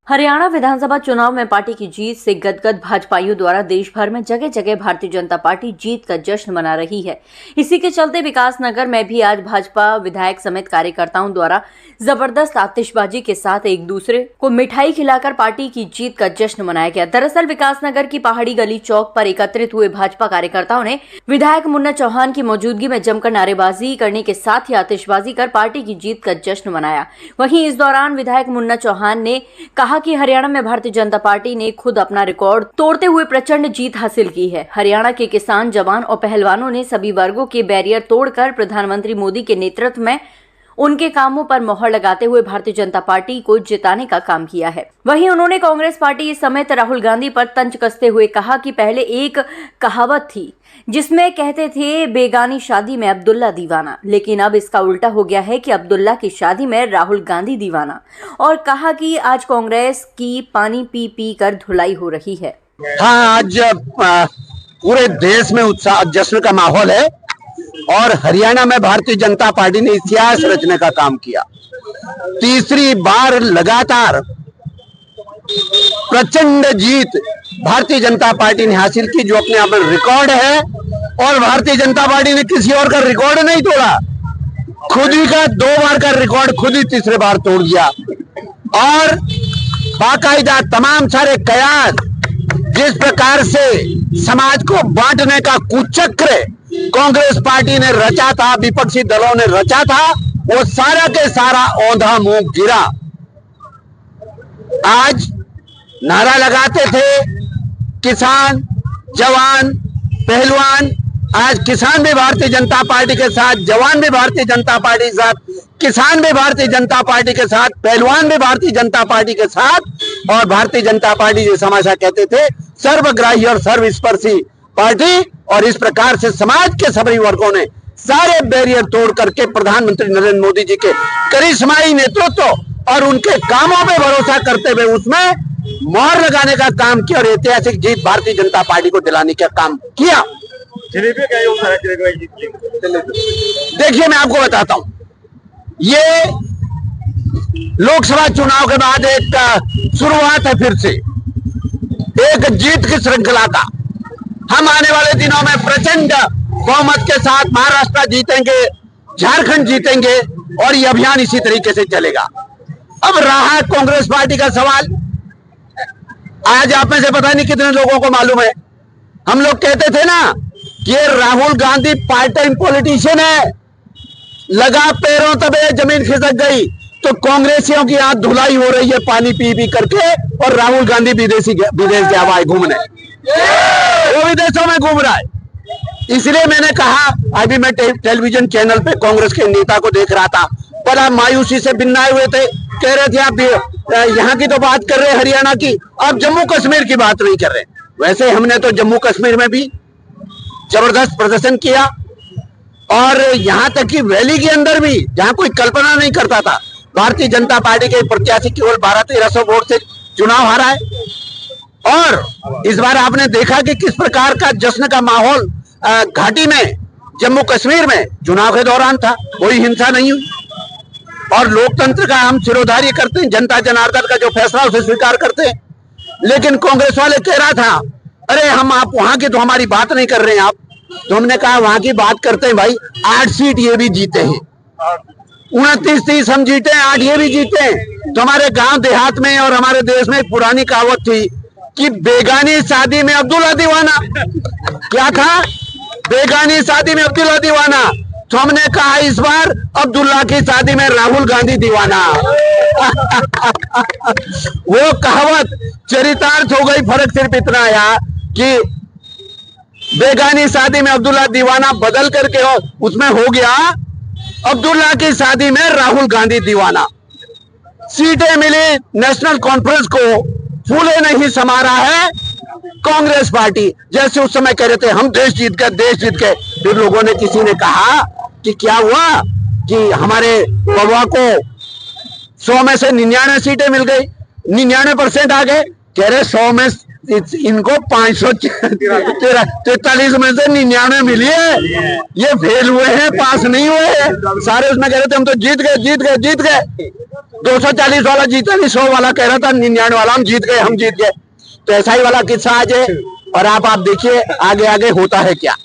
हरियाणा विधानसभा चुनाव में पार्टी की जीत से गदगद भाजपाइयों द्वारा देश भर में जगह जगह भारतीय जनता पार्टी जीत का जश्न मना रही है। इसी के चलते विकासनगर में भी आज भाजपा विधायक समेत कार्यकर्ताओं द्वारा जबरदस्त आतिशबाजी के साथ एक दूसरे को मिठाई खिलाकर पार्टी की जीत का जश्न मनाया गया। दरअसल विकासनगर की पहाड़ी गली चौक पर एकत्रित हुए भाजपा कार्यकर्ताओं ने विधायक मुन्ना चौहान की मौजूदगी में जमकर नारेबाजी करने के साथ ही आतिशबाजी कर पार्टी की जीत का जश्न मनाया। वहीं इस दौरान विधायक मुन्ना चौहान ने कहा कि हरियाणा में भारतीय जनता पार्टी ने खुद अपना रिकॉर्ड तोड़ते हुए प्रचंड जीत हासिल की है। हरियाणा के किसान, जवान और पहलवानों ने सभी वर्गों के बैरियर तोड़कर प्रधानमंत्री मोदी के नेतृत्व में उनके कामों पर मोहर लगाते हुए भारतीय जनता पार्टी को जिताने का काम किया है। वहीं उन्होंने कांग्रेस पार्टी समेत राहुल गांधी पर तंज कसते हुए कहा कि पहले एक कहावत थी जिसमें कहते थे बेगानी शादी में अब्दुल्ला दीवाना, लेकिन अब इसका उल्टा हो गया है कि अब्दुल्ला की शादी में राहुल गांधी दीवाना। और कहा कि आज कांग्रेस की पानी पी पी कर धुलाई हो रही है। हाँ, आज पूरे देश में उत्साह जश्न का माहौल है और हरियाणा में भारतीय जनता पार्टी ने इतिहास रचने का काम किया। तीसरी बार लगातार प्रचंड जीत भारतीय जनता पार्टी ने हासिल की, जो अपने आप में रिकॉर्ड है। और भारतीय जनता पार्टी ने किसी और का रिकॉर्ड नहीं तोड़ा, खुद ही का 2 बार का रिकॉर्ड खुद ही तीसरे बार तोड़ दिया। और बाकायदा तमाम सारे कयास जिस प्रकार से समाज को बांटने का कुचक्र कांग्रेस पार्टी ने रचा था, विपक्षी दलों ने रचा था, वो सारा के सारा औंधा मुंह गिरा। आज नारा लगाते थे किसान, जवान, पहलवान। आज किसान भी भारतीय जनता पार्टी के साथ, जवान भी भारतीय जनता पार्टी के साथ, किसान भी भारतीय जनता पार्टी के साथ, पहलवान भी भारतीय जनता पार्टी के साथ। और भारतीय जनता पार्टी जैसे हमेशा कहते थे सर्वग्राही और सर्वस्पर्शी पार्टी। और इस प्रकार से समाज के सभी वर्गों ने सारे बैरियर तोड़ करके प्रधानमंत्री नरेंद्र मोदी जी के करिश्माई नेतृत्व और उनके कामों पे भरोसा करते हुए उसमें मोहर लगाने का काम किया और ऐतिहासिक जीत भारतीय जनता पार्टी को दिलाने का काम किया। देखिए, मैं आपको बताता हूं, ये लोकसभा चुनाव के बाद एक शुरुआत है फिर से एक जीत की श्रृंखला का। हम आने वाले दिनों में प्रचंड बहुमत के साथ महाराष्ट्र जीतेंगे, झारखंड जीतेंगे और ये अभियान इसी तरीके से चलेगा। अब रहा कांग्रेस पार्टी का सवाल। आज आप में से पता नहीं कितने लोगों को मालूम है, हम लोग कहते थे ना कि ये Rahul Gandhi part time politician है, लगा पैरों तबे जमीन खिसक गई। तो कांग्रेसियों की आज धुलाई हो रही है पानी पी पी करके, और राहुल गांधी विदेश गया हुआ है घूमने, वो विदेशों में घूम रहा है। इसलिए मैंने कहा, अभी मैं टेलीविजन चैनल पे कांग्रेस के नेता को देख रहा था, बड़ा मायूसी से बिन्नाए हुए थे, कह रहे थे आप यहाँ की तो बात कर रहे हैं हरियाणा की, आप जम्मू कश्मीर की बात नहीं कर रहे। वैसे हमने तो जम्मू कश्मीर में भी जबरदस्त प्रदर्शन किया और यहाँ तक कि वैली के अंदर भी, जहाँ कोई कल्पना नहीं करता था, भारतीय जनता पार्टी के प्रत्याशी केवल 1200-1300 वोट से चुनाव हारा है। और इस बार आपने देखा कि किस प्रकार का जश्न का माहौल घाटी में, जम्मू कश्मीर में चुनाव के दौरान था। कोई हिंसा नहीं हुई और लोकतंत्र का हम सिरोधार्य करते हैं, जनता जनार्दन का जो फैसला उसे स्वीकार करते हैं। लेकिन कांग्रेस वाले कह रहा था, अरे हम आप वहां की तो हमारी बात नहीं कर रहे हैं आप। तो हमने कहा वहां की बात करते हैं भाई, 8 सीट ये भी जीते हैं, 29-30 हम जीते हैं, 8 ये भी जीते हैं। तो हमारे गांव देहात में और हमारे देश में एक पुरानी कहावत थी कि बेगानी शादी में अब्दुल्ला दीवाना। क्या था? बेगानी शादी में अब्दुल्ला दीवाना। तो हमने कहा इस बार अब्दुल्ला की शादी में राहुल गांधी दीवाना। वो कहावत चरितार्थ हो गई। फर्क सिर्फ इतना आया कि बेगानी शादी में अब्दुल्ला दीवाना बदल करके उसमें हो गया अब्दुल्ला की शादी में राहुल गांधी दीवाना। सीटें मिली, नेशनल कॉन्फ्रेंस को फूले नहीं समा रहा है कांग्रेस पार्टी। जैसे उस समय कह रहे थे हम देश जीत गए, देश जीत गए। फिर लोगों ने, किसी ने कहा कि क्या हुआ कि हमारे बबुआ को 100 में से 99 सीटें मिल गई, 99% आ गए। कह रहे 100 में इनको 543 में से 99 मिली है, ये फेल हुए हैं, पास नहीं हुए हैं। सारे उसमें कह रहे थे हम तो जीत गए, जीत गए, जीत गए। 240 वाला जीता नहीं, 100 वाला कह रहा था 99 वाला हम जीत गए, हम जीत गए। तो ऐसा ही वाला किस्सा आज है और आप देखिए आगे आगे होता है क्या।